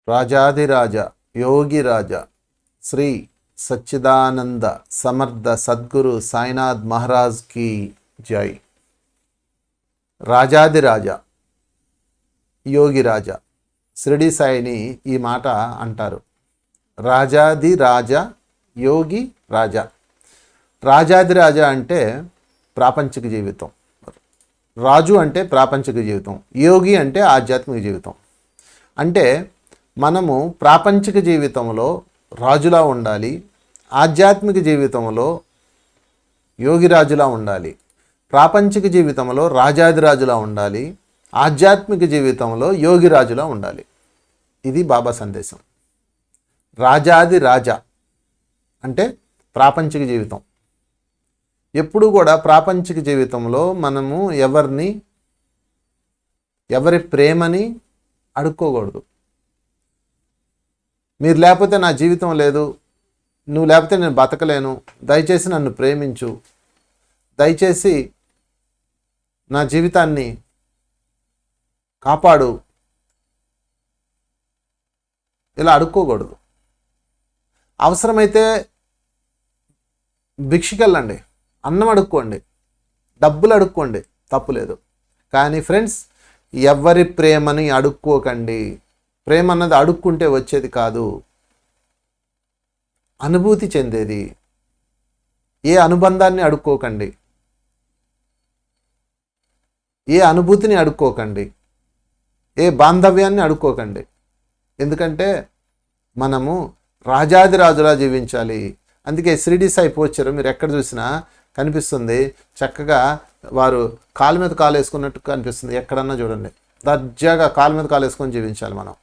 రాజాధిరాజ యోగిరాజ శ్రీ సచ్చిదానంద సమర్థ సద్గురు సాయినాథ్ మహారాజ్ की జై. రాజాధిరాజ యోగిరాజ షిరిడి సాయిని ఈ మాట అంటారు. రాజాధిరాజ యోగి రాజా. రాజాధిరాజ అంటే ప్రాపంచిక జీవితం, రాజు అంటే ప్రాపంచిక జీవితం, యోగి అంటే ఆధ్యాత్మిక జీవితం. అంటే మనము ప్రాపంచిక జీవితంలో రాజులా ఉండాలి, ఆధ్యాత్మిక జీవితంలో యోగిరాజులా ఉండాలి. ప్రాపంచిక జీవితంలో రాజాధిరాజులా ఉండాలి, ఆధ్యాత్మిక జీవితంలో యోగిరాజులా ఉండాలి. ఇది బాబా సందేశం. రాజాధిరాజ అంటే ప్రాపంచిక జీవితం. ఎప్పుడు కూడా ప్రాపంచిక జీవితంలో మనము ఎవరి ప్రేమని అడుక్కోకూడదు. మీరు లేకపోతే నా జీవితం లేదు, నువ్వు లేకపోతే నేను బతకలేను, దయచేసి నన్ను ప్రేమించు, దయచేసి నా జీవితాన్ని కాపాడు, ఇలా అడుక్కోకూడదు. అవసరమైతే భిక్షకెళ్ళండి, అన్నం అడుక్కోండి, డబ్బులు అడుక్కోండి, తప్పులేదు. కానీ ఫ్రెండ్స్, ఎవరి ప్రేమని అడుక్కోకండి. ప్రేమ అన్నది అడుక్కుంటే వచ్చేది కాదు, అనుభూతి చెందేది. ఏ అనుబంధాన్ని అడుక్కోకండి, ఏ అనుభూతిని అడుక్కోకండి, ఏ బాంధవ్యాన్ని అడుక్కోకండి. ఎందుకంటే మనము రాజాదిరాజులా జీవించాలి. అందుకే షిరిడి సాయి పోచారు మీరు ఎక్కడ చూసినా కనిపిస్తుంది. చక్కగా వారు కాలు మీద కాలు వేసుకున్నట్టు కనిపిస్తుంది. ఎక్కడన్నా చూడండి, దర్జాగా కాలు మీద కాలు వేసుకొని జీవించాలి మనం.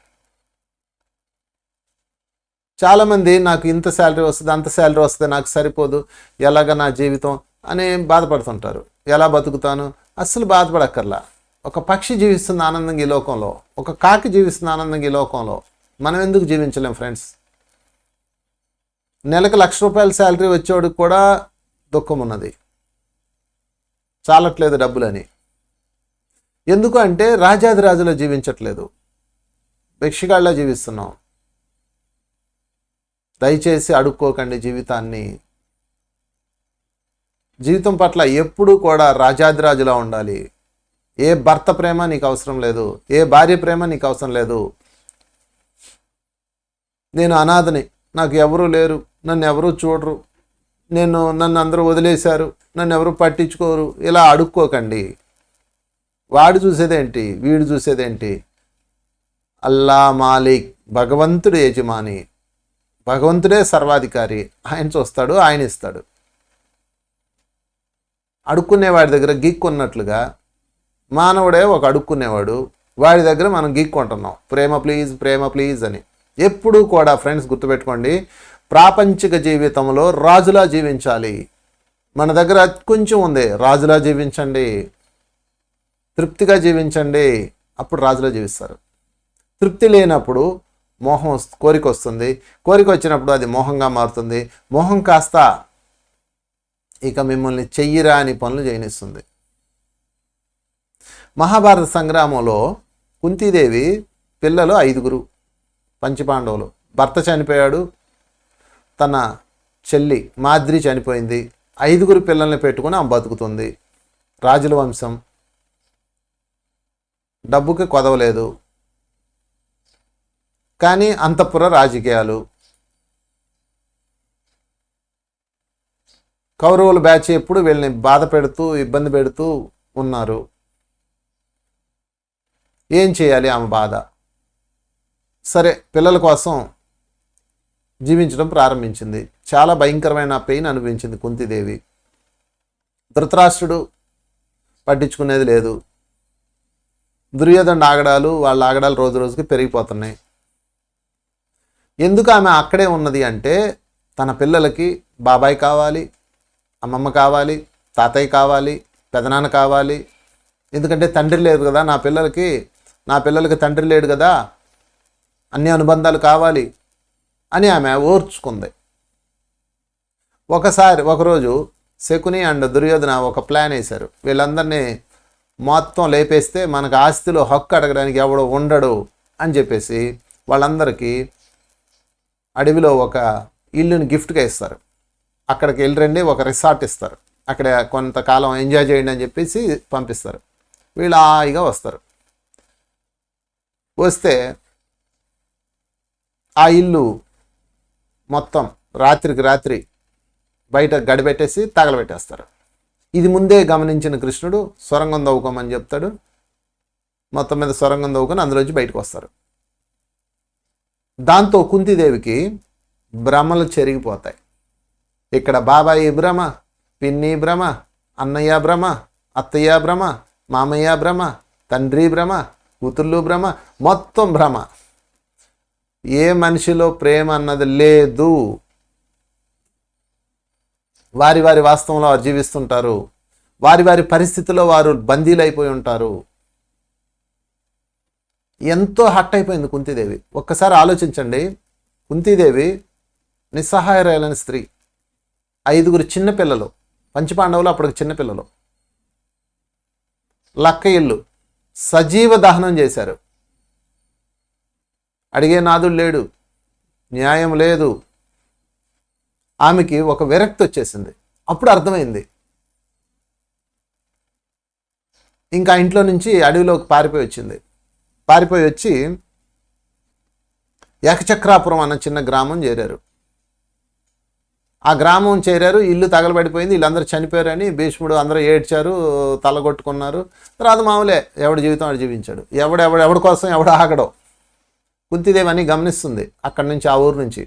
చాలామంది నాకు ఇంత శాలరీ వస్తుంది, అంత శాలరీ వస్తే నాకు సరిపోదు, ఎలాగ నా జీవితం అని బాధపడుతుంటారు. ఎలా బతుకుతాను? అస్సలు బాధపడక్కర్లా. ఒక పక్షి జీవిస్తుంది ఆనందంగా ఈ లోకంలో, ఒక కాకి జీవిస్తుంది ఆనందంగా ఈ లోకంలో. మనం ఎందుకు జీవించలేం ఫ్రెండ్స్? నెలకు ₹1,00,000 శాలరీ వచ్చేవాడికి కూడా దుఃఖం ఉన్నది, చాలట్లేదు డబ్బులని. ఎందుకు అంటే రాజాదిరాజులో జీవించట్లేదు, భిక్షగాళ్ళ జీవిస్తున్నాం. దయచేసి అడుక్కోకండి జీవితాన్ని. జీవితం పట్ల ఎప్పుడూ కూడా రాజాదిరాజులా ఉండాలి. ఏ భర్త ప్రేమ నీకు అవసరం లేదు, ఏ భార్య ప్రేమ నీకు అవసరం లేదు. నేను అనాథని, నాకు ఎవరూ లేరు, నన్ను ఎవరూ చూడరు, నన్ను అందరూ వదిలేశారు, నన్ను ఎవరు పట్టించుకోరు, ఇలా అడుక్కోకండి. వాడు చూసేదేంటి, వీడు చూసేదేంటి? అల్లా మాలిక్, భగవంతుడు యజమాని, భగవంతుడే సర్వాధికారి. ఆయన చూస్తాడు, ఆయన ఇస్తాడు. అడుక్కునేవాడి దగ్గర గీక్కొన్నట్లుగా మానవుడే ఒక అడుక్కునేవాడు, వాడి దగ్గర మనం గీక్కుంటున్నాం ప్రేమ ప్లీజ్, ప్రేమ ప్లీజ్ అని. ఎప్పుడూ కూడా ఫ్రెండ్స్ గుర్తుపెట్టుకోండి, ప్రాపంచిక జీవితంలో రాజులా జీవించాలి. మన దగ్గర కొంచెం ఉంది, రాజులా జీవించండి, తృప్తిగా జీవించండి, అప్పుడు రాజులా జీవిస్తారు. తృప్తి లేనప్పుడు కోరిక వస్తుంది, కోరిక వచ్చినప్పుడు అది మోహంగా మారుతుంది, మోహం కాస్త ఇక మిమ్మల్ని చెయ్యిరా అని పనులు చేయనిస్తుంది. మహాభారత సంగ్రామంలో కుంతీదేవి పిల్లలు 5 పంచపాండవులు. భర్త చనిపోయాడు, తన చెల్లి మాద్రి చనిపోయింది, 5 పిల్లల్ని పెట్టుకుని ఆమె బతుకుతుంది. రాజుల వంశం, డబ్బుకి కొదవలేదు, కానీ అంతఃపుర రాజకీయాలు. కౌరవుల బ్యాచ్ ఎప్పుడు వీళ్ళని బాధ పెడుతూ ఇబ్బంది పెడుతూ ఉన్నారు. ఏం చేయాలి ఆమె బాధ? సరే, పిల్లల కోసం జీవించడం ప్రారంభించింది. చాలా భయంకరమైన పెయిన్ అనుభవించింది కుంతీదేవి. ధృతరాష్ట్రుడు పట్టించుకునేది లేదు. దుర్యోధన వాళ్ళ ఆగడాలు రోజు రోజుకి పెరిగిపోతున్నాయి. ఎందుకు ఆమె అక్కడే ఉన్నది అంటే, తన పిల్లలకి బాబాయ్ కావాలి, అమ్మమ్మ కావాలి, తాతయ్య కావాలి, పెదనాన్న కావాలి. ఎందుకంటే తండ్రి లేదు కదా నా పిల్లలకి తండ్రి లేడు కదా, అన్ని అనుబంధాలు కావాలి అని ఆమె ఓర్చుకుంది. ఒకరోజు శకుని అండ్ దుర్యోధన ఒక ప్లాన్ వేశారు. వీళ్ళందరినీ మొత్తం లేపేస్తే మనకు ఆస్తిలో హక్కు అడగడానికి ఎవడో ఉండడు అని చెప్పేసి వాళ్ళందరికీ అడవిలో ఒక ఇల్లుని గిఫ్ట్గా ఇస్తారు. అక్కడికి వెళ్ళరండి, ఒక రిసార్ట్ ఇస్తారు, అక్కడ కొంతకాలం ఎంజాయ్ చేయండి అని చెప్పేసి పంపిస్తారు. వీళ్ళు హాయిగా వస్తారు. వస్తే ఆ ఇల్లు మొత్తం రాత్రికి రాత్రి బయట గడిపెట్టేసి తగలబెట్టేస్తారు. ఇది ముందే గమనించిన కృష్ణుడు సొరంగం తవ్వుకోమని చెప్తాడు. మొత్తం మీద సొరంగం తవ్వుకొని అందులోంచి బయటకు వస్తారు. దాంతో కుంతీదేవికి భ్రమలు చెరిగిపోతాయి. ఇక్కడ బాబాయి భ్రమ, పిన్ని భ్రమ, అన్నయ్య భ్రమ, అత్తయ్య భ్రమ, మామయ్య భ్రమ, తండ్రి భ్రమ, కూతుళ్ళు భ్రమ, మొత్తం భ్రమ. ఏ మనిషిలో ప్రేమ అన్నది లేదు. వారి వారి వాస్తవంలో వారు జీవిస్తుంటారు. వారి వారి పరిస్థితిలో వారు బందీలు అయిపోయి ఉంటారు. ఎంతో హట్ అయిపోయింది కుంతీదేవి. ఒక్కసారి ఆలోచించండి. కుంతీదేవి నిస్సహాయరాలైన స్త్రీ, 5 చిన్నపిల్లలు, పంచపాండవులు అప్పటికి చిన్నపిల్లలు, లక్క ఇల్లు సజీవ దహనం చేశారు. అడిగే నాదుడు లేడు, న్యాయం లేదు. ఆమెకి ఒక విరక్తి వచ్చేసింది. అప్పుడు అర్థమైంది. ఇంకా ఇంట్లో నుంచి అడవిలోకి పారిపోయి వచ్చింది. పారిపోయి వచ్చి ఏకచక్రాపురం అన్న చిన్న గ్రామం చేరారు. ఆ గ్రామం చేరారు. ఇల్లు తగలబడిపోయింది, వీళ్ళందరూ చనిపోయారని భీష్ముడు అందరూ ఏడ్చారు, తలగొట్టుకున్నారు. తర్వాత మామూలే, ఎవడి జీవితం వాడు జీవించాడు. ఎవడి కోసం ఎవడు ఆగడో. కుంతీదేవి అని గమనిస్తుంది అక్కడి నుంచి, ఆ ఊరు నుంచి.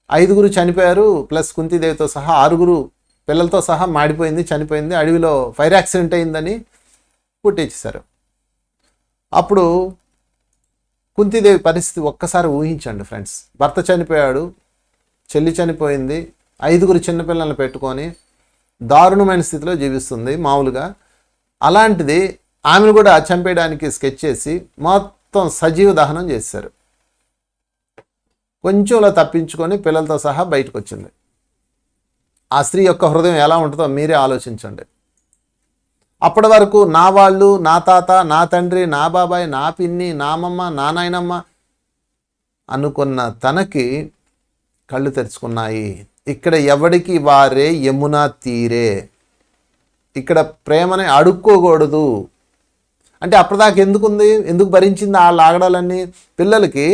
5 చనిపోయారు, ప్లస్ కుంతీదేవితో సహా 6 పిల్లలతో సహా మాడిపోయింది, చనిపోయింది. అడవిలో ఫైర్ యాక్సిడెంట్ అయిందని పుట్టించేశారు. అప్పుడు కుంతీదేవి పరిస్థితి ఒక్కసారి ఊహించండి ఫ్రెండ్స్. భర్త చనిపోయాడు, చెల్లి చనిపోయింది, 5 చిన్నపిల్లల్ని పెట్టుకొని దారుణమైన స్థితిలో జీవిస్తుంది మామూలుగా. అలాంటిది ఆమెను కూడా చంపేయడానికి స్కెచ్ చేసి మొత్తం సజీవ దహనం చేశారు. కొంచెంలో తప్పించుకొని పిల్లలతో సహా బయటకు వచ్చింది. ఆ స్త్రీ యొక్క హృదయం ఎలా ఉంటుందో మీరే ఆలోచించండి. అప్పటి వరకు నా వాళ్ళు, నా తాత, నా తండ్రి, నా బాబాయ్, నా పిన్ని, నా అమ్మమ్మ, నా నాయనమ్మ అనుకున్న తనకి కళ్ళు తెరుచుకున్నాయి. ఇక్కడ ఎవడికి వారే యమునా తీరే. ఇక్కడ ప్రేమని అడుక్కోకూడదు. అంటే అప్పటిదాకా ఎందుకుంది, ఎందుకు భరించింది ఆ లాగడాలన్నీ? పిల్లలకి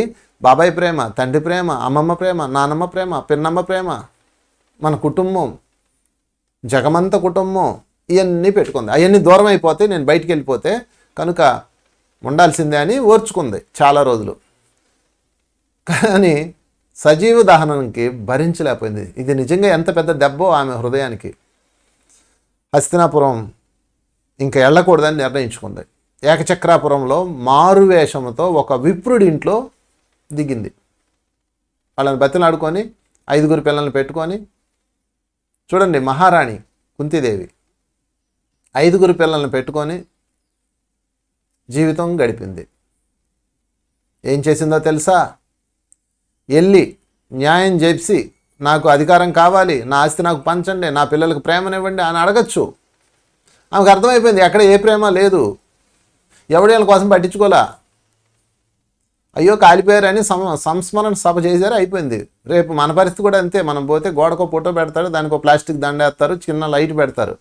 బాబాయ్ ప్రేమ, తండ్రి ప్రేమ, అమ్మమ్మ ప్రేమ, నానమ్మ ప్రేమ, పిన్నమ్మ ప్రేమ, మన కుటుంబం, జగమంత కుటుంబం, ఇవన్నీ పెట్టుకుంది. అవన్నీ దూరం అయిపోతే, నేను బయటికి వెళ్ళిపోతే కనుక ఉండాల్సిందే అని ఓర్చుకుంది చాలా రోజులు. కానీ సజీవ దహనానికి భరించలేకపోయింది. ఇది నిజంగా ఎంత పెద్ద దెబ్బో ఆమె హృదయానికి. హస్తినాపురం ఇంకా వెళ్ళకూడదని నిర్ణయించుకుంది. ఏకచక్రాపురంలో మారువేషంతో ఒక విప్రుడి ఇంట్లో దిగింది. వాళ్ళని బతిలాడుకొని 5 పిల్లల్ని పెట్టుకొని, చూడండి మహారాణి కుంతీదేవి 5 పిల్లల్ని పెట్టుకొని జీవితం గడిపింది. ఏం చేసిందో తెలుసా? వెళ్ళి న్యాయం చేసి, నాకు అధికారం కావాలి, నా ఆస్తి నాకు పంచండి, నా పిల్లలకు ప్రేమనివ్వండి అని అడగచ్చు. ఆమెకు అర్థమైపోయింది ఎక్కడ ఏ ప్రేమ లేదు. ఎవడేళ్ళ కోసం పట్టించుకోలే. అయ్యో కాలిపోయారని సంస్మరణ సభ చేశారు, అయిపోయింది. రేపు మన పరిస్థితి కూడా అంతే. మనం పోతే గోడకో ఫోటో పెడతారు, దానికో ప్లాస్టిక్ దండేస్తారు, చిన్న లైట్ పెడతారు.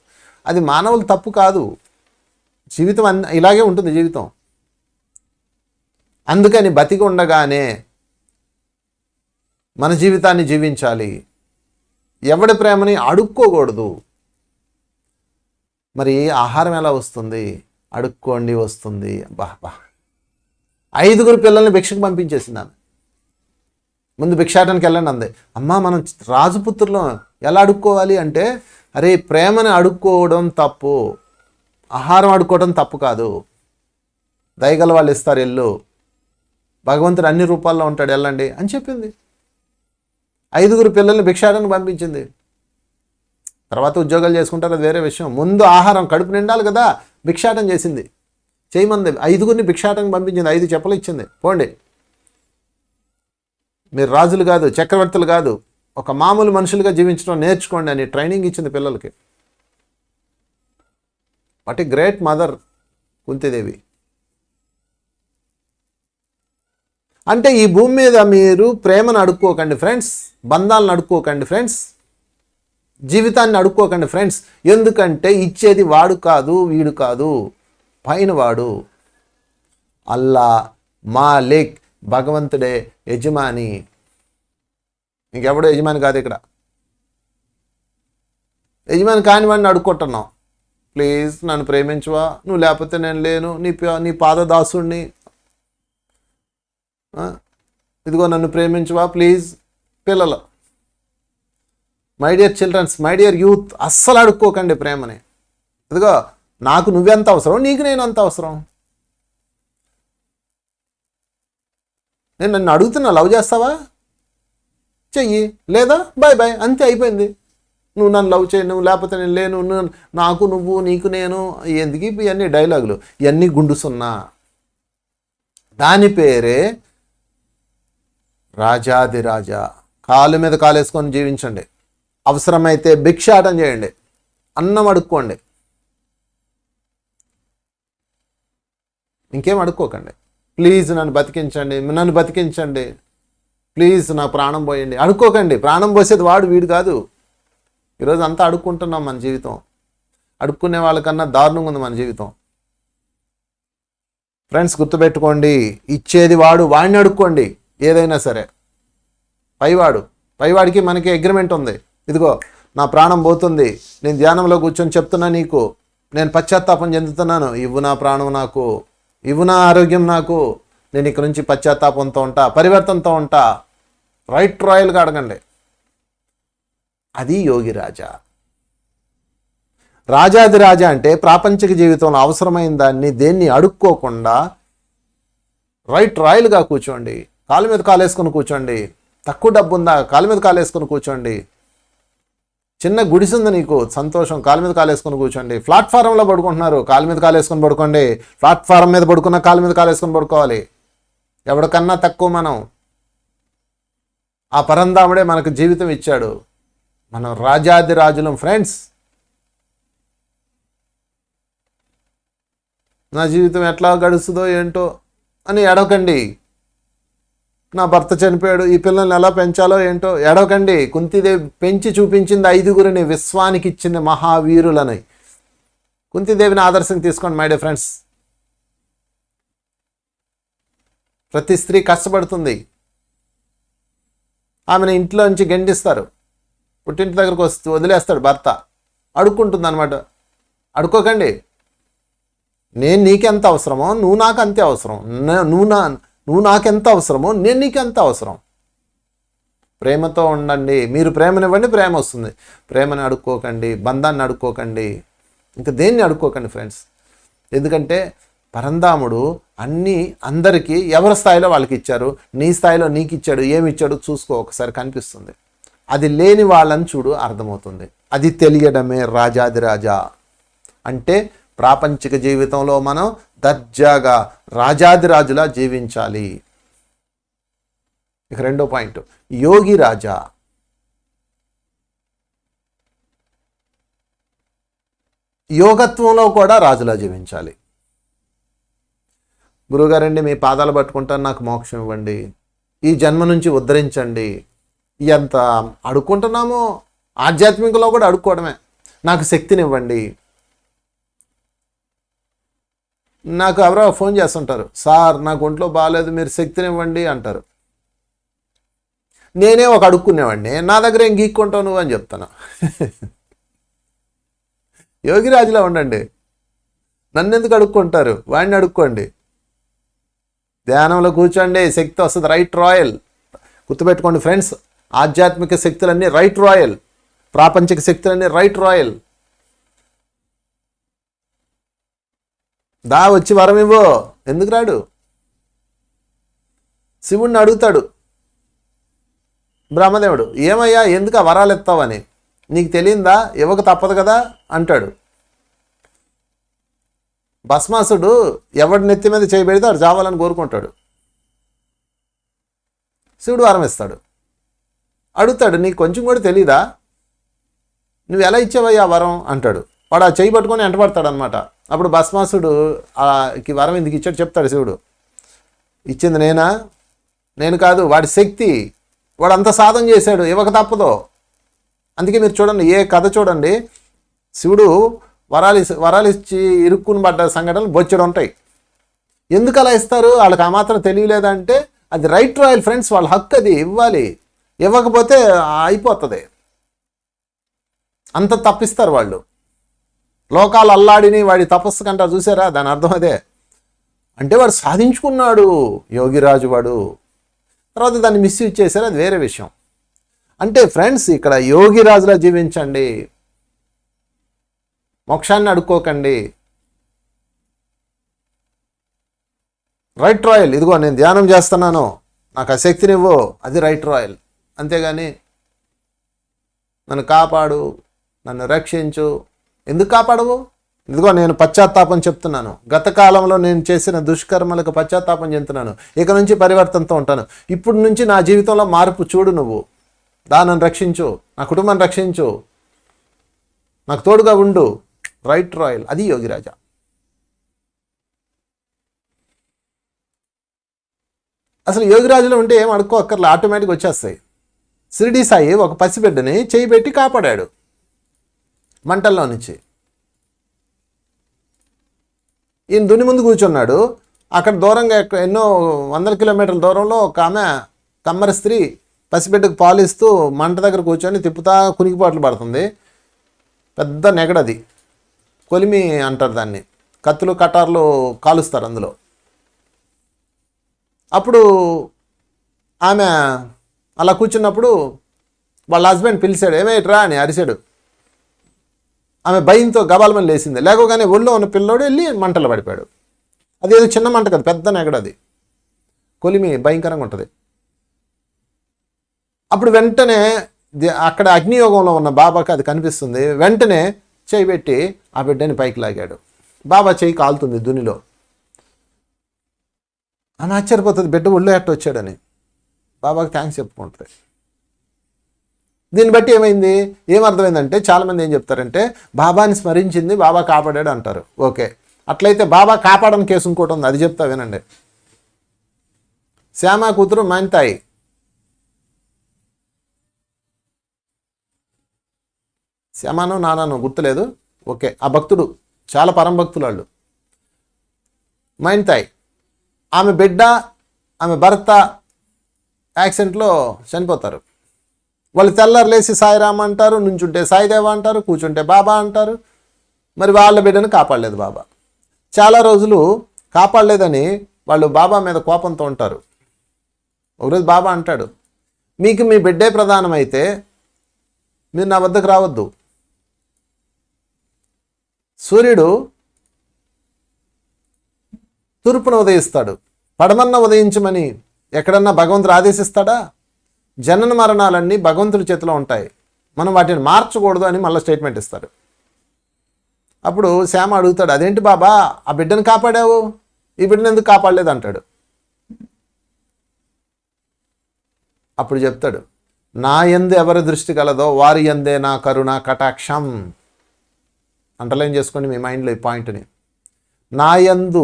అది మానవులు తప్పు కాదు. జీవితం ఇలాగే ఉంటుంది జీవితం. అందుకని బతికి ఉండగానే మన జీవితాన్ని జీవించాలి. ఎవడి ప్రేమని అడుక్కోకూడదు. మరి ఆహారం ఎలా వస్తుంది? అడుక్కోండి వస్తుంది. బా 5 పిల్లల్ని భిక్షకు పంపించేసింది ఆమె. ముందు భిక్షాటనకి వెళ్ళండి అంది. అమ్మా మనం రాజపుత్రులం ఎలా అడుక్కోవాలి అంటే, అరే ప్రేమని అడుక్కోవడం తప్పు, ఆహారం అడుక్కోవడం తప్పు కాదు. దయగల వాళ్ళు ఇస్తారు, ఎల్లు, భగవంతుడు అన్ని రూపాల్లో ఉంటాడు, వెళ్ళండి అని చెప్పింది. 5 పిల్లల్ని భిక్షాటనకు పంపించింది. తర్వాత ఉద్యోగాలు చేసుకుంటారు, అది వేరే విషయం. ముందు ఆహారం కడుపు నిండాలి కదా. భిక్షాటన చేసింది, చేయమంది. 5 భిక్షాటనకు పంపించింది. 5 చెప్పలు ఇచ్చింది, పోండి, మీరు రాజులు కాదు, చక్రవర్తులు కాదు, ఒక మామూలు మనుషులుగా జీవించడం నేర్చుకోండి అని ట్రైనింగ్ ఇచ్చింది పిల్లలకి. What a great mother Kuntidevi. అంటే ఈ భూమి మీద మీరు ప్రేమను అడుక్కోకండి ఫ్రెండ్స్, బంధాలను అడుక్కోకండి ఫ్రెండ్స్, జీవితాన్ని అడుక్కోకండి ఫ్రెండ్స్. ఎందుకంటే ఇచ్చేది వాడు కాదు, వీడు కాదు, పైన వాడు. అల్లా, మాలిక్, భగవంతుడే యజమాని, ఇంకెవడో యజమాని కాదు ఇక్కడ. యజమాని కాని వాడిని అడుక్కుంటున్నాం. ప్లీజ్ నన్ను ప్రేమించవా, నువ్వు లేకపోతే నేను లేను, నీ పాదదాసుడిని, ఇదిగో నన్ను ప్రేమించవా ప్లీజ్. పిల్లలు, my dear childrens, my dear youth, అస్సలు అడుక్కోకండి ప్రేమని. ఇదిగో నాకు నువ్వెంత అవసరం, నీకు నేను అంత అవసరం. నేను నన్ను అడుగుతున్నా, లవ్ చేస్తావా, చెయ్యి, లేదా బాయ్ బాయ్, అంతే, అయిపోయింది. నువ్వు నన్ను లవ్ చేయి, నువ్వు లేకపోతే నేను లేను, నాకు నువ్వు, నీకు నేను, ఎందుకు ఇవన్నీ డైలాగులు, ఇవన్నీ గుండు సున్నా. దాని పేరే రాజాదిరాజా. కాలు మీద కాలేసుకొని జీవించండి. అవసరమైతే భిక్షాటం చేయండి, అన్నం అడుక్కోండి, ఇంకేం అడుక్కోకండి. ప్లీజ్ నన్ను బతికించండి, ప్లీజ్ నా ప్రాణం పోయండి. అడుక్కోకండి. ప్రాణం పోసేది వాడు, వీడు కాదు. ఈరోజు అంతా అడుక్కుంటున్నాం. మన జీవితం అడుక్కునే వాళ్ళకన్నా దారుణంగా ఉంది మన జీవితం. ఫ్రెండ్స్ గుర్తుపెట్టుకోండి, ఇచ్చేది వాడు, వాడిని అడుక్కోండి ఏదైనా సరే. పైవాడికి మనకి అగ్రిమెంట్ ఉంది. ఇదిగో నా ప్రాణం పోతుంది, నేను ధ్యానంలో కూర్చొని చెప్తున్నా నీకు, నేను పశ్చాత్తాపం చెందుతున్నాను, ఇవ్వు నా ప్రాణం నాకు, ఇవ్వు నా ఆరోగ్యం నాకు, నేను ఇక్కడ నుంచి పశ్చాత్తాపంతో ఉంటా, పరివర్తనతో ఉంటా. రైట్ రాయల్గా అడగండి. అది యోగి రాజా. రాజాది రాజా అంటే ప్రాపంచిక జీవితంలో అవసరమైన దాన్ని దేన్ని అడుక్కోకుండా రైట్ రాయల్గా కూర్చోండి. కాలు మీద కాలేసుకొని కూర్చోండి. తక్కువ డబ్బు ఉందా, కాలు మీద కాలేసుకొని కూర్చోండి. చిన్న గుడిసుంది నీకు, సంతోషం, కాలు మీద కాలేసుకొని కూర్చోండి. ప్లాట్ఫారంలో పడుకుంటున్నారు, కాలు మీద కాలేసుకొని పడుకోండి. ప్లాట్ఫారం మీద పడుకున్న కాలు మీద కాలేసుకొని పడుకోవాలి. ఎవరికన్నా తక్కువ మనం. ఆ పరంధాముడే మనకు జీవితం ఇచ్చాడు. మనం రాజాది రాజులం ఫ్రెండ్స్. నా జీవితం ఎట్లా గడుస్తుందో ఏంటో అని ఎడవకండి. నా భర్త చనిపోయాడు, ఈ పిల్లల్ని ఎలా పెంచాలో ఏంటో ఎడవకండి. కుంతీదేవి పెంచి చూపించింది 5గురిని, విశ్వానికి ఇచ్చింది మహావీరులని. కుంతీదేవిని ఆదర్శం తీసుకోండి మై డియర్ ఫ్రెండ్స్. ప్రతి స్త్రీ కష్టపడుతుంది. ఆమెను ఇంట్లో నుంచి గెండిస్తారు, పుట్టింటి దగ్గరకు వదిలేస్తాడు భర్త. అడుక్కుంటుంది అనమాట. అడుక్కోకండి. నేను నీకెంత అవసరమో నువ్వు నాకు అంతే అవసరం, నువ్వు నాకెంత అవసరమో నేను నీకెంత అవసరం. ప్రేమతో ఉండండి. మీరు ప్రేమనివ్వండి, ప్రేమ వస్తుంది. ప్రేమని అడుక్కోకండి, బంధాన్ని అడుక్కోకండి, ఇంకా దేన్ని అడుక్కోకండి ఫ్రెండ్స్. ఎందుకంటే పరంధాముడు అందరికీ ఎవరి స్థాయిలో వాళ్ళకి ఇచ్చారు, నీ స్థాయిలో నీకు ఇచ్చాడు. ఏమి ఇచ్చాడు చూసుకో, ఒకసారి కనిపిస్తుంది. అది లేని వాళ్ళని చూడు, అర్థమవుతుంది. అది తెలియడమే రాజాదిరాజా అంటే. ప్రాపంచిక జీవితంలో మనం దర్జాగా రాజాదిరాజులా జీవించాలి. ఇక రెండో పాయింట్, యోగి రాజా. యోగత్వంలో కూడా రాజులా జీవించాలి. గురువుగారండి మీ పాదాలు పట్టుకుంటాను, నాకు మోక్షం ఇవ్వండి, ఈ జన్మ నుంచి ఉద్ధరించండి. ఎంత అడుక్కుంటున్నామో, ఆధ్యాత్మికలో కూడా అడుక్కోవడమే. నాకు శక్తినివ్వండి. నాకు ఎవరో ఫోన్ చేస్తుంటారు, సార్ నాకు ఒంట్లో బాగాలేదు, మీరు శక్తినివ్వండి అంటారు. నేనే ఒక అడుక్కునేవాడిని, నా దగ్గర ఏం గీక్కుంటావు నువ్వు అని చెప్తాను. యోగిరాజులా ఉండండి. నన్ను ఎందుకు అడుక్కుంటారు, వాడిని అడుక్కోండి. ధ్యానంలో కూర్చోండి, శక్తి వస్తుంది. Right royal. గుర్తుపెట్టుకోండి ఫ్రెండ్స్, ఆధ్యాత్మిక శక్తులన్నీ రైట్ రాయల్, ప్రాపంచిక శక్తులన్నీ రైట్ రాయల్. దా వచ్చి వరం ఇవ్వో, ఎందుకు రాడు? శివుణ్ణి అడుగుతాడు బ్రహ్మదేవుడు, ఏమయ్యా ఎందుకు ఆ వరాలు ఎత్తావని, నీకు తెలియందా, ఇవ్వక తప్పదు కదా అంటాడు. భస్మాసుడు ఎవడి నెత్తి మీద చేయబెడితే వాడు చావాలని కోరుకుంటాడు. శివుడు వరం ఇస్తాడు. అడుగుతాడు, నీకు కొంచెం కూడా తెలీదా, నువ్వు ఎలా ఇచ్చావయ్యా వరం అంటాడు. వాడు ఆ చెయ్యి పట్టుకొని వెంటబడతాడు అనమాట. అప్పుడు భస్మాసుడు వరం ఎందుకు ఇచ్చాడు చెప్తాడు. శివుడు, ఇచ్చింది నేనా, నేను కాదు, వాడి శక్తి. వాడు అంత సాధన చేశాడు, ఇవ్వక తప్పదు. అందుకే మీరు చూడండి, ఏ కథ చూడండి, శివుడు వరాలు ఇచ్చి ఇరుక్కుని పడ్డ సంఘటనలు బొచ్చెడు ఉంటాయి. ఎందుకు అలా ఇస్తారు? వాళ్ళకి ఆ మాత్రం తెలియలేదంటే అది రైట్ రాయల్ ఫ్రెండ్స్, వాళ్ళ హక్కు, అది ఇవ్వాలి. ఇవ్వకపోతే అయిపోతుంది. అంత తప్పిస్తారు వాళ్ళు. లోకాలు అల్లాడిని వాడి తపస్సు కంటారు చూసారా, దాని అర్థం అదే. అంటే వాడు సాధించుకున్నాడు యోగిరాజు వాడు. తర్వాత దాన్ని మిస్యూజ్ చేశారు, అది వేరే విషయం. అంటే ఫ్రెండ్స్, ఇక్కడ యోగిరాజులా జీవించండి, మోక్షాన్ని అడుక్కోకండి. రైట్ రాయల్, ఇదిగో నేను ధ్యానం చేస్తున్నాను, నాకు ఆ శక్తినివ్వు, అది రైట్ రాయల్. అంతేగాని నన్ను కాపాడు, నన్ను రక్షించు. ఎందుకు కాపాడవు? ఇదిగో నేను పశ్చాత్తాపం చెప్తున్నాను, గత కాలంలో నేను చేసిన దుష్కర్మలకు పశ్చాత్తాపం చెందుతున్నాను, ఇక నుంచి పరివర్తనతో ఉంటాను, ఇప్పుడు నుంచి నా జీవితంలో మార్పు చూడు, నువ్వు దానిని రక్షించు, నా కుటుంబాన్ని రక్షించు, నాకు తోడుగా ఉండు. రైట్ రాయల్, అది యోగిరాజా. అసలు యోగిరాజులో ఉంటే ఏం అడుక్కోక్కర్లే, ఆటోమేటిక్గా వచ్చేస్తాయి. షిరిడీ సాయి ఒక పసిబిడ్డని చేయి పెట్టి కాపాడాడు మంటల్లో నుంచి. ఈయన దుని ముందు కూర్చున్నాడు, అక్కడ దూరంగా ఎన్నో వందల కిలోమీటర్ల దూరంలో ఒక ఆమె కమ్మరి స్త్రీ పసిబిడ్డకు పాలిస్తూ మంట దగ్గర కూర్చొని తిప్పుతా కునికిపాట్లు పడుతుంది. పెద్ద నెగడది, కొలిమి అంటారు దాన్ని, కత్తులు కటార్లు కాలుస్తారు అందులో. అప్పుడు ఆమె అలా కూర్చున్నప్పుడు వాళ్ళ హస్బెండ్ పిలిచాడు, ఏమైట్రా అని అరిచాడు. ఆమె భయంతో గబాలమని లేచింది. లేకపోగానే ఒళ్ళో ఉన్న పిల్లోడు వెళ్ళి మంటలు పడిపోయాడు. అదేదో చిన్న మంట కదా, పెద్ద నెగడ, అది కొలిమి భయంకరంగా ఉంటుంది. అప్పుడు వెంటనే అక్కడ అగ్నియోగంలో ఉన్న బాబాకి అది కనిపిస్తుంది. వెంటనే చేయి పెట్టి ఆ బిడ్డని పైకి లాగాడు. బాబా చేయి కాలుతుంది దునిలో. ఆమె ఆశ్చర్యపోతుంది, బిడ్డ ఒళ్ళో ఎట్ట వచ్చాడని. బాబాకి థ్యాంక్స్ చెప్పుకుంటుంది. దీన్ని బట్టి ఏమైంది, ఏమర్థమైందంటే చాలామంది ఏం చెప్తారంటే బాబాని స్మరించింది, బాబా కాపాడాడు అంటారు. ఓకే, అట్లయితే బాబా కాపాడని కేసు ఇంకోటి ఉంది, అది చెప్తా వినండి. శ్యామ కూతురు మైన్తాయి, శ్యామాను నాన్నను గుర్తులేదు, ఓకే, ఆ భక్తుడు చాలా పరంభక్తులు వాళ్ళు. మైన్తాయి, ఆమె బిడ్డ ఆమె భర్త యాక్సిడెంట్లో చనిపోతారు. వాళ్ళు తెల్లారు లేచి సాయిరామ్ అంటారు, నుంచుంటే సాయిదేవ అంటారు, కూర్చుంటే బాబా అంటారు. మరి వాళ్ళ బిడ్డను కాపాడలేదు బాబా. చాలా రోజులు కాపాడలేదని వాళ్ళు బాబా మీద కోపంతో ఉంటారు. ఒకరోజు బాబా అంటాడు, మీకు మీ బిడ్డే ప్రధానమైతే మీరు నా వద్దకు రావద్దు. సూర్యుడు తూర్పున ఉదయిస్తాడు, పడమన్న ఉదయించమని ఎక్కడన్నా భగవంతుడు ఆదేశిస్తాడా? జనన మరణాలన్నీ భగవంతుడి చేతిలో ఉంటాయి, మనం వాటిని మార్చకూడదు అని మళ్ళీ స్టేట్మెంట్ ఇస్తాడు. అప్పుడు శ్యామ అడుగుతాడు, అదేంటి బాబా ఆ బిడ్డను కాపాడావు, ఈ బిడ్డను ఎందుకు కాపాడలేదు అంటాడు. అప్పుడు చెప్తాడు, నా యందు ఎవరి దృష్టి కలదో వారి యందే నా కరుణ కటాక్షం. అండర్లైన్ చేసుకోండి మీ మైండ్లో ఈ పాయింట్ని. నా యందు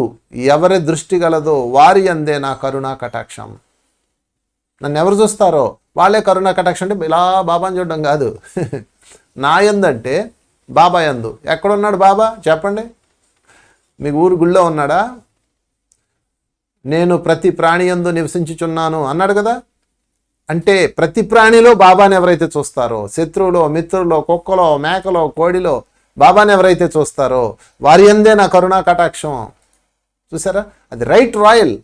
ఎవరి దృష్టి కలదో వారి యందే నా కరుణ కటాక్షం. నన్ను ఎవరు చూస్తారో వాళ్ళే కరుణ కటాక్షం. అంటే ఇలా బాబాని చూడడం కాదు, నా యందు అంటే బాబా యందు. ఎక్కడున్నాడు బాబా చెప్పండి? మీకు ఊరు గుళ్ళో ఉన్నాడా? నేను ప్రతి ప్రాణి యందు నివసించుచున్నాను అన్నాడు కదా. అంటే ప్రతి ప్రాణిలో బాబాని ఎవరైతే చూస్తారో, శత్రువులో, మిత్రులో, కుక్కలో, మేకలో, కోడిలో బాబాని ఎవరైతే చూస్తారో వారి యందే నా కరుణా కటాక్షం. చూసారా, అది రైట్ రాయల్.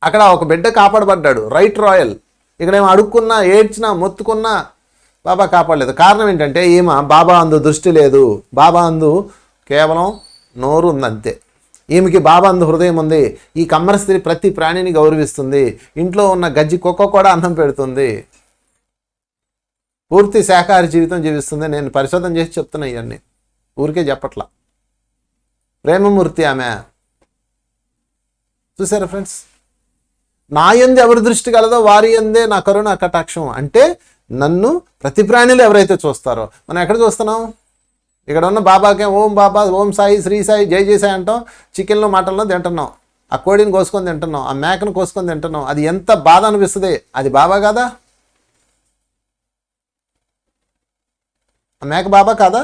అక్కడ ఒక బిడ్డ కాపాడబడ్డాడు, రైట్ రాయల్. ఇక్కడేమో అడుక్కున్నా, ఏడ్చినా, మొత్తుకున్నా బాబా కాపాడలేదు. కారణం ఏంటంటే ఈమె బాబా అందు దృష్టి లేదు, బాబా అందు కేవలం నోరు ఉందంతే. ఈమెకి బాబా అందు హృదయం ఉంది. ఈ కమ్మర స్త్రీ ప్రతి ప్రాణిని గౌరవిస్తుంది, ఇంట్లో ఉన్న గజ్జి కుక్క కూడా అన్నం పెడుతుంది, పూర్తి శాకాహారి జీవితం జీవిస్తుంది. నేను పరిశోధన చేసి చెప్తున్నా, ఇవన్నీ ఊరికే చెప్పట్లా. ప్రేమమూర్తి ఆమె. చూసారా ఫ్రెండ్స్, నా యందు ఎవరి దృష్టి కలదో వారి యందే నా కరుణ కటాక్షం. అంటే నన్ను ప్రతి ప్రాణిలో ఎవరైతే చూస్తారో, మనం ఎక్కడ చూస్తున్నాం? ఇక్కడ ఉన్న బాబాకే ఓం బాబా, ఓం సాయి, శ్రీ సాయి, జై జై సాయి అంటాం, చికెన్లో మటన్లో తింటున్నాం. ఆ కోడిని కోసుకొని తింటున్నాం, ఆ మేకను కోసుకొని తింటున్నాం, అది ఎంత బాధ అనిపిస్తుంది. అది బాబా కాదా? ఆ మేక బాబా కాదా?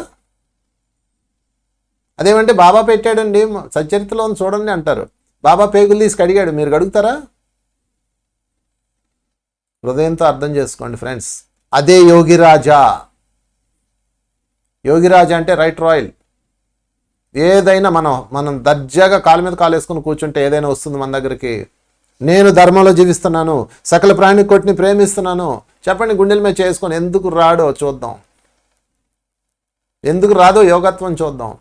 అదేమంటే బాబా పెట్టాడండి, సచ్చరిత్రలో చూడండి అంటారు. బాబా పేగులు తీసి కడిగాడు, మీరు కడుగుతారా? హృదయంతో అర్థం చేసుకోండి ఫ్రెండ్స్. అదే యోగిరాజా. యోగిరాజా అంటే రైట్ రాయల్. ఏదైనా మనం దర్జాగా కాలు మీద కాలు వేసుకుని కూర్చుంటే ఏదైనా వస్తుంది మన దగ్గరికి. నేను ధర్మంలో జీవిస్తున్నాను, సకల ప్రాణి కోటిని ప్రేమిస్తున్నాను. చెప్పండి, గుండెల మీద చేసుకొని ఎందుకు రాడో చూద్దాం, ఎందుకు రాదో యోగత్వం చూద్దాం.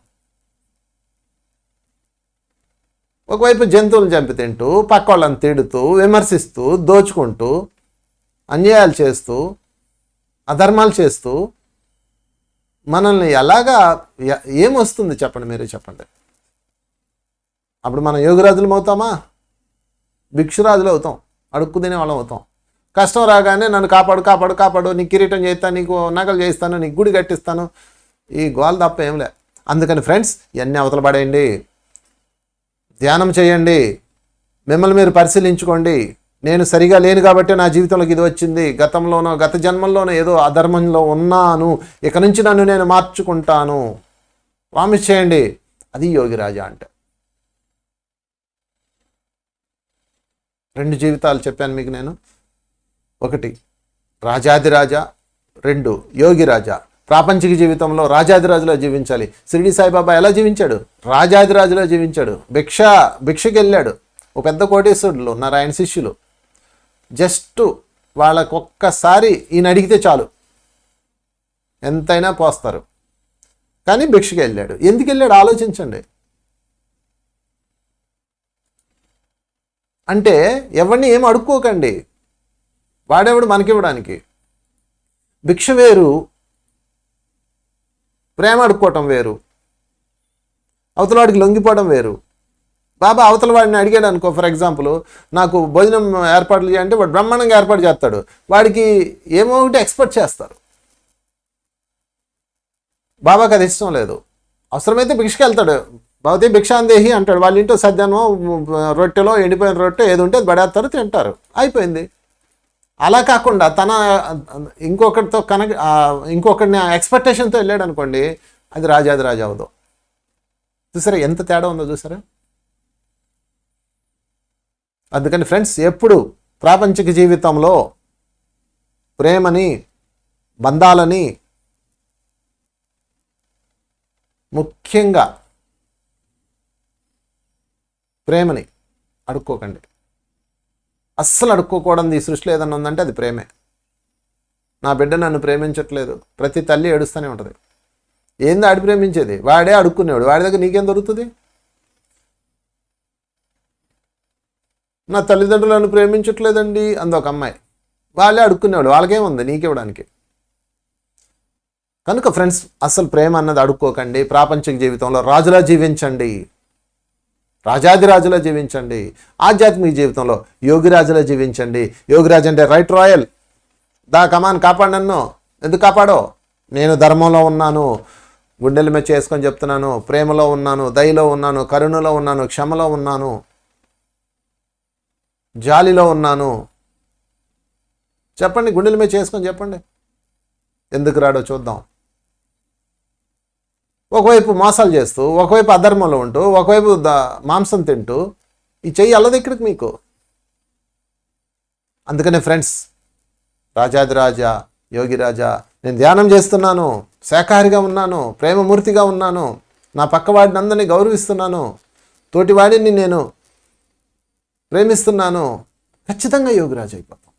ఒకవైపు జంతువులను చంపి తింటూ, పక్క వాళ్ళని తిడుతూ, విమర్శిస్తూ, దోచుకుంటూ, అన్యాయాలు చేస్తూ, అధర్మాలు చేస్తూ మనల్ని ఎలాగా ఏమొస్తుంది చెప్పండి, మీరే చెప్పండి. అప్పుడు మనం యోగిరాజులం అవుతామా? భిక్షురాజులు అవుతాం, అడుక్కు తినే వాళ్ళం అవుతాం. కష్టం రాగానే నన్ను కాపాడు కాపాడు కాపాడు, నీకు కిరీటం చేస్తాను, నీకు నగలు చేస్తాను, నీకు గుడి కట్టిస్తాను, ఈ గోల్ తప్ప ఏంలే. అందుకని ఫ్రెండ్స్, ఇవన్నీ అవతల పడేయండి, ధ్యానం చేయండి, మిమ్మల్ని మీరు పరిశీలించుకోండి. నేను సరిగా లేను కాబట్టి నా జీవితంలోకి ఇది వచ్చింది, గత జన్మల్లోనో ఏదో అధర్మంలో ఉన్నాను, ఇక నుంచి నన్ను నేను మార్చుకుంటాను. ప్రామిస్ చేయండి. అది యోగిరాజా అంటే. 2 జీవితాలు చెప్పాను మీకు నేను. 1 రాజాదిరాజా, 2 యోగిరాజా. ప్రాపంచిక జీవితంలో రాజాదిరాజులో జీవించాలి. షిరిడి సాయిబాబా ఎలా జీవించాడు? రాజాదిరాజులో జీవించాడు. భిక్షకి వెళ్ళాడు. ఒక పెద్ద కోటేశ్వరులు ఉన్నారు ఆయన శిష్యులు. జస్ట్ వాళ్ళకొక్కసారి ఈయన అడిగితే చాలు, ఎంతైనా పోస్తారు. కానీ భిక్షకి వెళ్ళాడు. ఎందుకు వెళ్ళాడు ఆలోచించండి. అంటే ఎవరిని ఏం అడుక్కోకండి, వాడేవాడు మనకివ్వడానికి. భిక్ష వేరు, ప్రేమ అడుక్కోవటం వేరు, అవతల వాడికి లొంగిపోవడం వేరు. బాబా అవతల వాడిని అడిగాడు అనుకో, ఫర్ ఎగ్జాంపుల్ నాకు భోజనం ఏర్పాట్లు చేయంటే వాడు బ్రహ్మాండంగా ఏర్పాటు చేస్తాడు. వాడికి ఏమో ఒకటి ఎక్స్పెక్ట్ చేస్తారు. బాబాకి అది ఇష్టం లేదు. అవసరమైతే భిక్షకి వెళ్తాడు, భవతి భిక్షాందేహి అంటాడు. వాళ్ళ ఇంట్లో సజ్జనం రొట్టెలో ఎండిపోయిన రొట్టె ఏది ఉంటే అది పడేస్తారు, తింటారు, అయిపోయింది. అలా కాకుండా తన ఇంకొకరిని ఎక్స్పెక్టేషన్తో వెళ్ళాడు అనుకోండి, అది రాజాది రాజా అవదు. చూసారా ఎంత తేడా ఉందో చూసారా? అందుకని ఫ్రెండ్స్, ఎప్పుడు ప్రాపంచిక జీవితంలో ప్రేమని, బంధాలని, ముఖ్యంగా ప్రేమని అడుక్కోకండి. అస్సలు అడుక్కోకూడదు. ఈ సృష్టిలో ఏదన్నా ఉందంటే అది ప్రేమే. నా బిడ్డ నన్ను ప్రేమించట్లేదు, ప్రతి తల్లి ఏడుస్తూనే ఉంటుంది. ఏంది ఆడి ప్రేమించేది? వాడే అడుక్కునేవాడు, వాడి దగ్గర నీకేం దొరుకుతుంది? నా తల్లిదండ్రులు నన్ను ప్రేమించట్లేదండి అంది ఒక అమ్మాయి. వాళ్ళే అడుక్కునేవాడు, వాళ్ళకేముంది నీకివ్వడానికి? కనుక ఫ్రెండ్స్, అసలు ప్రేమ అన్నది అడుక్కోకండి. ప్రాపంచిక జీవితంలో రాజులా జీవించండి, రాజాదిరాజులా జీవించండి. ఆధ్యాత్మిక జీవితంలో యోగిరాజులా జీవించండి. యోగిరాజు అంటే రైట్ రాయల్. కమాన్ కాపాడు నన్ను. ఎందుకు కాపాడో? నేను ధర్మంలో ఉన్నాను, గుండెల మీద చేసుకొని చెప్తున్నాను, ప్రేమలో ఉన్నాను, దయలో ఉన్నాను, కరుణలో ఉన్నాను, క్షమలో ఉన్నాను, జాలిలో ఉన్నాను. చెప్పండి, గుండెల మీద చేసుకొని చెప్పండి. ఎందుకు రాడో చూద్దాం. ఒకవైపు మోసాలు చేస్తూ, ఒకవైపు అధర్మంలో ఉంటూ, ఒకవైపు మాంసం తింటూ, ఈ చెయ్యి అల్లది ఇక్కడికి మీకు. అందుకనే ఫ్రెండ్స్, రాజాదిరాజా, యోగిరాజా, నేను ధ్యానం చేస్తున్నాను, శాకాహారిగా ఉన్నాను, ప్రేమమూర్తిగా ఉన్నాను, నా పక్కవాడిని అందరినీ గౌరవిస్తున్నాను, తోటివాడిని నేను ప్రేమిస్తున్నాను, ఖచ్చితంగా యోగిరాజు అయిపోతాం.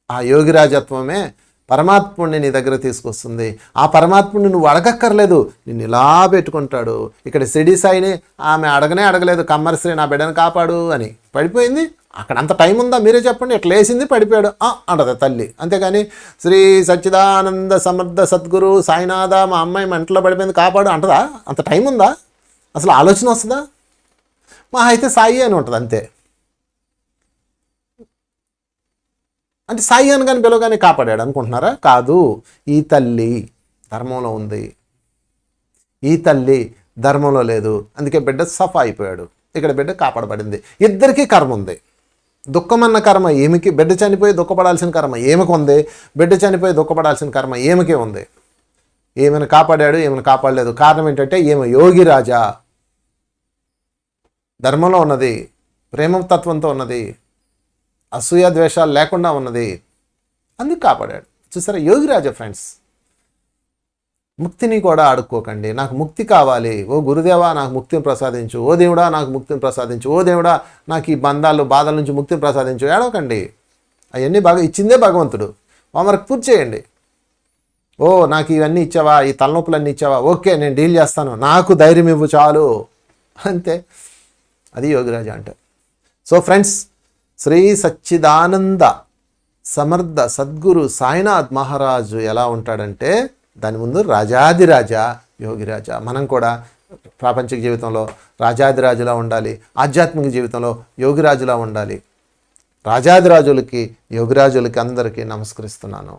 ఆ యోగిరాజత్వమే పరమాత్ముడిని నీ దగ్గర తీసుకొస్తుంది. ఆ పరమాత్ముడిని నువ్వు అడగక్కర్లేదు, నిన్ను ఇలా పెట్టుకుంటాడు. ఇక్కడ షిరిడి సాయిని ఆమె అడగలేదు, కమ్మరిశ్రీ నా బిడ్డను కాపాడు అని పడిపోయింది. అక్కడ అంత టైం ఉందా? మీరే చెప్పండి. ఎట్లా వేసింది, పడిపోయాడు అంటది తల్లి. అంతేగాని శ్రీ సచ్చిదానంద సమర్థ సద్గురు సాయినాథ మా అమ్మాయి మంటలో పడిపోయింది కాపాడు అంటదా? అంత టైం ఉందా? అసలు ఆలోచన వస్తుందా? మా అయితే సాయి అని ఉంటుంది అంతే. అంటే సాయి అని కానీ పిలవగానే కాపాడాడు అనుకుంటున్నారా? కాదు. ఈ తల్లి ధర్మంలో ఉంది, ఈ తల్లి ధర్మంలో లేదు, అందుకే బిడ్డ సఫా అయిపోయాడు. ఇక్కడ బిడ్డ కాపాడబడింది. ఇద్దరికీ కర్మ ఉంది. దుఃఖమన్న కర్మ ఏమికి, బిడ్డ చనిపోయి దుఃఖపడాల్సిన కర్మ ఏమికి ఉంది, బిడ్డ చనిపోయి దుఃఖపడాల్సిన కర్మ ఏమికే ఉంది. ఏమైనా కాపాడాడు, ఏమైనా కాపాడలేదు. కారణం ఏంటంటే ఏమో యోగి రాజా, ధర్మంలో ఉన్నది, ప్రేమతత్వంతో ఉన్నది, అసూయ ద్వేషాలు లేకుండా ఉన్నది, అందుకు కాపాడాడు. చూసారా, యోగి రాజా ఫ్రెండ్స్. ముక్తిని కూడా అడుక్కోకండి. నాకు ముక్తి కావాలి, ఓ గురుదేవా నాకు ముక్తిని ప్రసాదించు, ఓ దేవుడా నాకు ముక్తిని ప్రసాదించు, ఓ దేవుడా నాకు ఈ బంధాలు బాధల నుంచి ముక్తిని ప్రసాదించు. ఏడవకండి, అవన్నీ బాగా ఇచ్చిందే భగవంతుడు. హోంవర్క్ పూర్తి చేయండి. ఓ నాకు ఇవన్నీ ఇచ్చావా, ఈ తలనొప్పులన్నీ ఇచ్చావా, ఓకే నేను డీల్ చేస్తాను, నాకు ధైర్యం ఇవ్వు చాలు, అంతే. అది యోగిరాజా అంటే. సో ఫ్రెండ్స్, శ్రీ సచ్చిదానంద సమర్థ సద్గురు సాయినాథ్ మహారాజు ఎలా ఉంటాడంటే దాని ముందు రాజాదిరాజా యోగిరాజా. మనం కూడా ప్రాపంచిక జీవితంలో రాజాదిరాజులా ఉండాలి, ఆధ్యాత్మిక జీవితంలో యోగిరాజులా ఉండాలి. రాజాదిరాజులకి యోగిరాజులకి అందరికీ నమస్కరిస్తున్నాను.